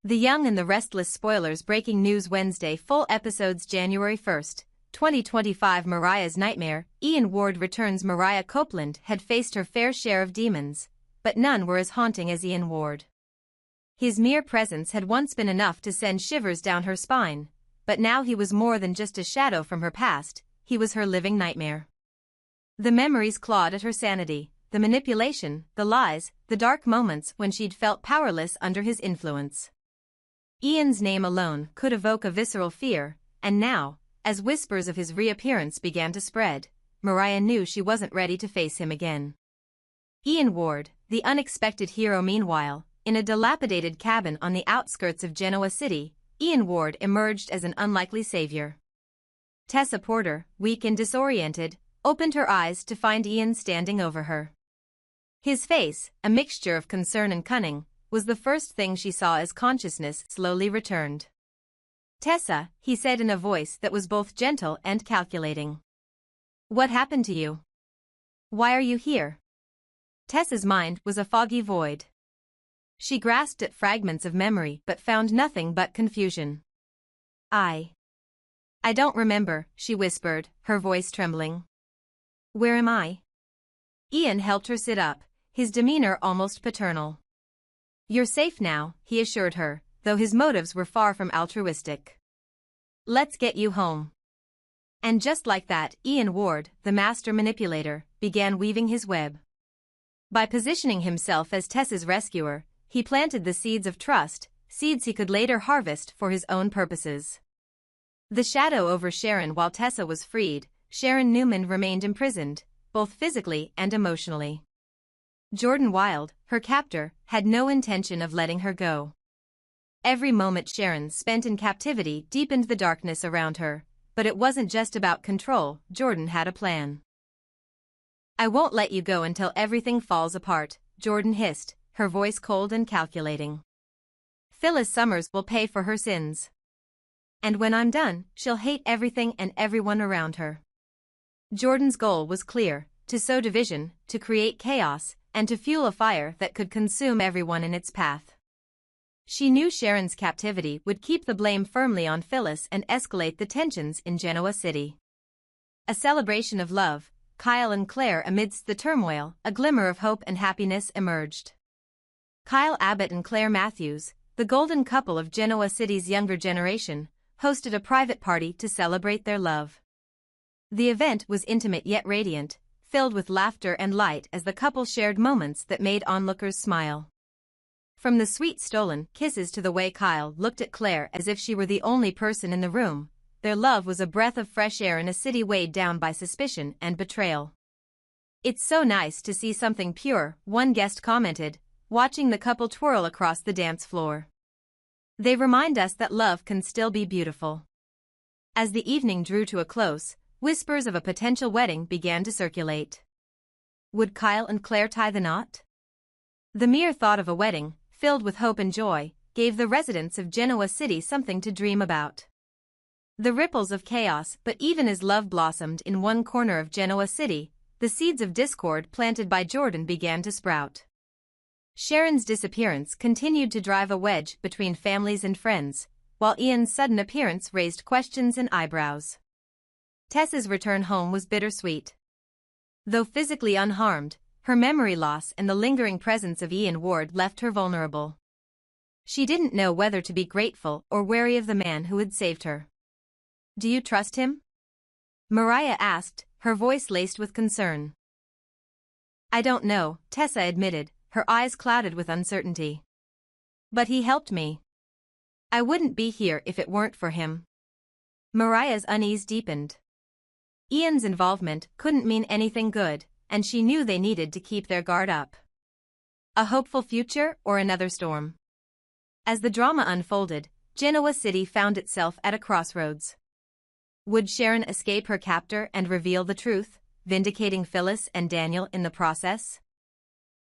The Young and the Restless spoilers breaking news Wednesday full episodes January 1st, 2025 Mariah's nightmare, Ian Ward returns Mariah Copeland had faced her fair share of demons, but none were as haunting as Ian Ward. His mere presence had once been enough to send shivers down her spine, but now he was more than just a shadow from her past, he was her living nightmare. The memories clawed at her sanity, the manipulation, the lies, the dark moments when she'd felt powerless under his influence. Ian's name alone could evoke a visceral fear, and now, as whispers of his reappearance began to spread, Mariah knew she wasn't ready to face him again. Ian Ward, the unexpected hero. Meanwhile, in a dilapidated cabin on the outskirts of Genoa City, Ian Ward emerged as an unlikely savior. Tessa Porter, weak and disoriented, opened her eyes to find Ian standing over her. His face, a mixture of concern and cunning, was the first thing she saw as consciousness slowly returned. "Tessa," he said in a voice that was both gentle and calculating. "What happened to you? Why are you here?" Tessa's mind was a foggy void. She grasped at fragments of memory but found nothing but confusion. I don't remember," she whispered, her voice trembling. "Where am I?" Ian helped her sit up, his demeanor almost paternal. "You're safe now," he assured her, though his motives were far from altruistic. "Let's get you home." And just like that, Ian Ward, the master manipulator, began weaving his web. By positioning himself as Tessa's rescuer, he planted the seeds of trust, seeds he could later harvest for his own purposes. The shadow over Sharon. While Tessa was freed, Sharon Newman remained imprisoned, both physically and emotionally. Jordan Wilde, her captor, had no intention of letting her go. Every moment Sharon spent in captivity deepened the darkness around her, but it wasn't just about control. Jordan had a plan. "I won't let you go until everything falls apart," Jordan hissed, her voice cold and calculating. "Phyllis Summers will pay for her sins. And when I'm done, she'll hate everything and everyone around her." Jordan's goal was clear: to sow division, to create chaos, and to fuel a fire that could consume everyone in its path. She knew Sharon's captivity would keep the blame firmly on Phyllis and escalate the tensions in Genoa City. A celebration of love, Kyle and Claire. Amidst the turmoil, a glimmer of hope and happiness emerged. Kyle Abbott and Claire Matthews, the golden couple of Genoa City's younger generation, hosted a private party to celebrate their love. The event was intimate yet radiant, filled with laughter and light as the couple shared moments that made onlookers smile. From the sweet stolen kisses to the way Kyle looked at Claire as if she were the only person in the room, their love was a breath of fresh air in a city weighed down by suspicion and betrayal. "It's so nice to see something pure," one guest commented, watching the couple twirl across the dance floor. "They remind us that love can still be beautiful." As the evening drew to a close, whispers of a potential wedding began to circulate. Would Kyle and Claire tie the knot? The mere thought of a wedding, filled with hope and joy, gave the residents of Genoa City something to dream about. The ripples of chaos. But even as love blossomed in one corner of Genoa City, the seeds of discord planted by Jordan began to sprout. Sharon's disappearance continued to drive a wedge between families and friends, while Ian's sudden appearance raised questions and eyebrows. Tessa's return home was bittersweet. Though physically unharmed, her memory loss and the lingering presence of Ian Ward left her vulnerable. She didn't know whether to be grateful or wary of the man who had saved her. "Do you trust him?" Mariah asked, her voice laced with concern. "I don't know," Tessa admitted, her eyes clouded with uncertainty. "But he helped me. I wouldn't be here if it weren't for him." Mariah's unease deepened. Ian's involvement couldn't mean anything good, and she knew they needed to keep their guard up. A hopeful future or another storm? As the drama unfolded, Genoa City found itself at a crossroads. Would Sharon escape her captor and reveal the truth, vindicating Phyllis and Daniel in the process?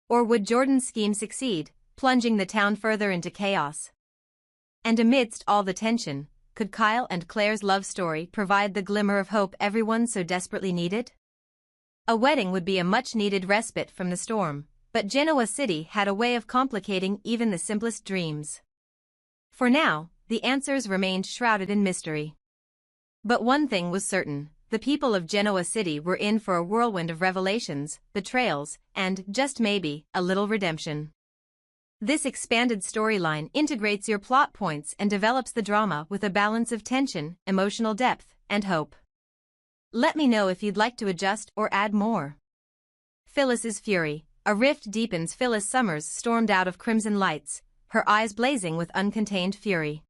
Or would Jordan's scheme succeed, plunging the town further into chaos? And amidst all the tension, could Kyle and Claire's love story provide the glimmer of hope everyone so desperately needed? A wedding would be a much-needed respite from the storm, but Genoa City had a way of complicating even the simplest dreams. For now, the answers remained shrouded in mystery. But one thing was certain, the people of Genoa City were in for a whirlwind of revelations, betrayals, and, just maybe, a little redemption. This expanded storyline integrates your plot points and develops the drama with a balance of tension, emotional depth, and hope. Let me know if you'd like to adjust or add more. Phyllis's fury. A rift deepens. Phyllis Summers stormed out of Crimson Lights, her eyes blazing with uncontained fury.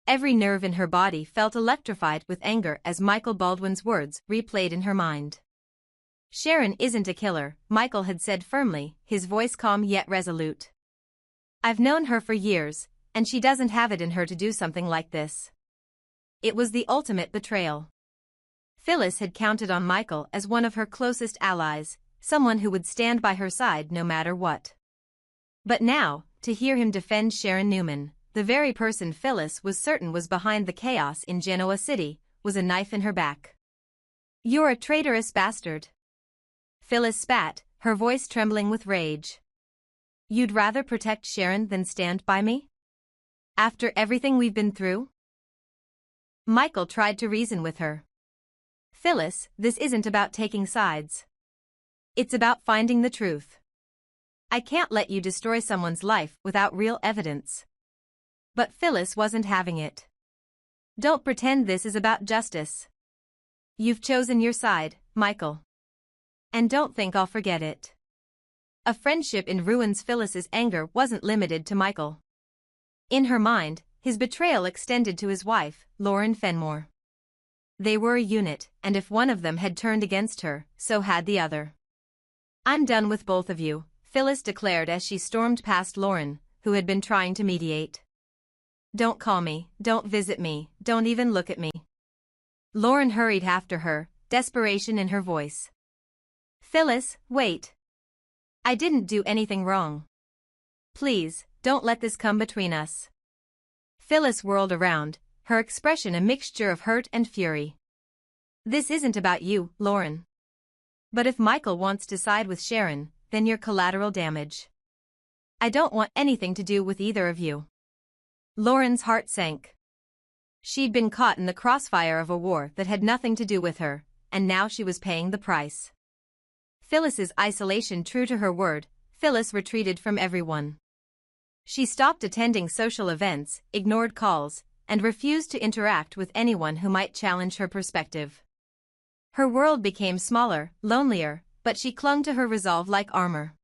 Every nerve in her body felt electrified with anger as Michael Baldwin's words replayed in her mind. Sharon isn't a killer, Michael had said firmly, his voice calm yet resolute. I've known her for years, and she doesn't have it in her to do something like this. It was the ultimate betrayal. Phyllis had counted on Michael as one of her closest allies, someone who would stand by her side no matter what. But now, to hear him defend Sharon Newman, the very person Phyllis was certain was behind the chaos in Genoa City, was a knife in her back. You're a traitorous bastard. Phyllis spat, her voice trembling with rage. You'd rather protect Sharon than stand by me? After everything we've been through? Michael tried to reason with her. Phyllis, this isn't about taking sides. It's about finding the truth. I can't let you destroy someone's life without real evidence. But Phyllis wasn't having it. Don't pretend this is about justice. You've chosen your side, Michael. And don't think I'll forget it. A friendship in ruins. Phyllis's anger wasn't limited to Michael. In her mind, his betrayal extended to his wife, Lauren Fenmore. They were a unit, and if one of them had turned against her, so had the other. I'm done with both of you, Phyllis declared as she stormed past Lauren, who had been trying to mediate. Don't call me, don't visit me, don't even look at me. Lauren hurried after her, desperation in her voice. Phyllis, wait. I didn't do anything wrong. Please, don't let this come between us. Phyllis whirled around, her expression a mixture of hurt and fury. This isn't about you, Lauren. But if Michael wants to side with Sharon, then you're collateral damage. I don't want anything to do with either of you. Lauren's heart sank. She'd been caught in the crossfire of a war that had nothing to do with her, and now she was paying the price. Phyllis's isolation. True to her word, Phyllis retreated from everyone. She stopped attending social events, ignored calls, and refused to interact with anyone who might challenge her perspective. Her world became smaller, lonelier, but she clung to her resolve like armor.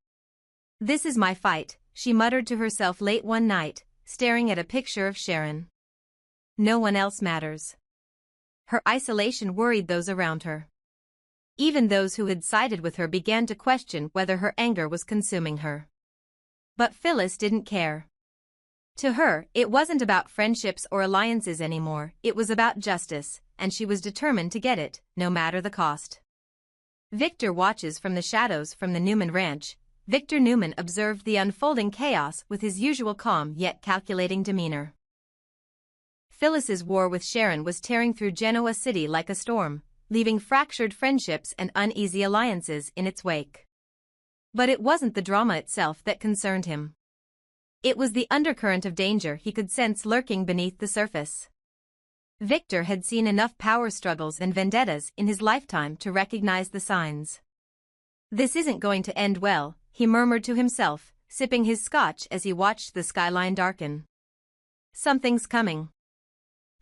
This is my fight, she muttered to herself late one night, staring at a picture of Sharon. No one else matters. Her isolation worried those around her. Even those who had sided with her began to question whether her anger was consuming her. But Phyllis didn't care. To her, it wasn't about friendships or alliances anymore, it was about justice, and she was determined to get it, no matter the cost. Victor watches from the shadows from the Newman ranch. Victor Newman observed the unfolding chaos with his usual calm yet calculating demeanor. Phyllis's war with Sharon was tearing through Genoa City like a storm, leaving fractured friendships and uneasy alliances in its wake. But it wasn't the drama itself that concerned him. It was the undercurrent of danger he could sense lurking beneath the surface. Victor had seen enough power struggles and vendettas in his lifetime to recognize the signs. This isn't going to end well, he murmured to himself, sipping his scotch as he watched the skyline darken. Something's coming.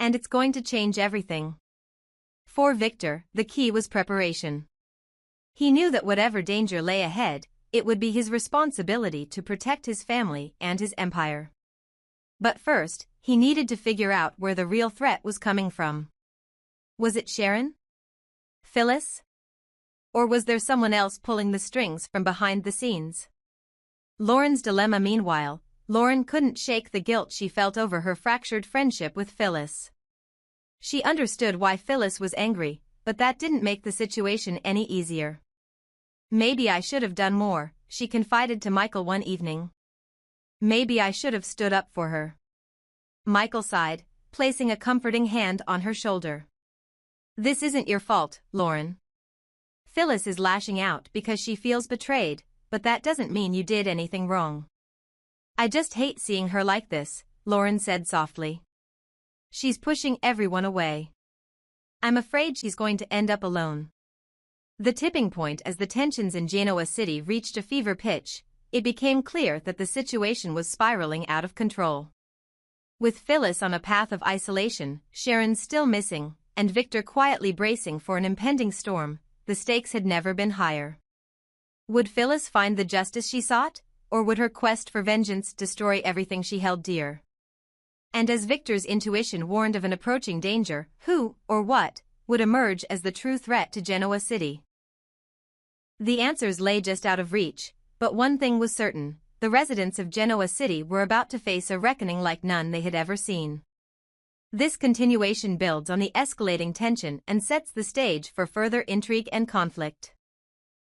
And it's going to change everything. For Victor, the key was preparation. He knew that whatever danger lay ahead, it would be his responsibility to protect his family and his empire. But first, he needed to figure out where the real threat was coming from. Was it Sharon? Phyllis? Or was there someone else pulling the strings from behind the scenes? Lauren's dilemma. Meanwhile, Lauren couldn't shake the guilt she felt over her fractured friendship with Phyllis. She understood why Phyllis was angry, but that didn't make the situation any easier. Maybe I should have done more, she confided to Michael one evening. Maybe I should have stood up for her. Michael sighed, placing a comforting hand on her shoulder. This isn't your fault, Lauren. Phyllis is lashing out because she feels betrayed, but that doesn't mean you did anything wrong. I just hate seeing her like this, Lauren said softly. She's pushing everyone away. I'm afraid she's going to end up alone. The tipping point as the tensions in Genoa City reached a fever pitch, it became clear that the situation was spiraling out of control. With Phyllis on a path of isolation, Sharon still missing, and Victor quietly bracing for an impending storm, the stakes had never been higher. Would Phyllis find the justice she sought, or would her quest for vengeance destroy everything she held dear? And as Victor's intuition warned of an approaching danger, who, or what, would emerge as the true threat to Genoa City? The answers lay just out of reach, but one thing was certain: the residents of Genoa City were about to face a reckoning like none they had ever seen. This continuation builds on the escalating tension and sets the stage for further intrigue and conflict.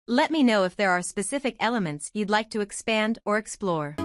Let me know if there are specific elements you'd like to expand or explore.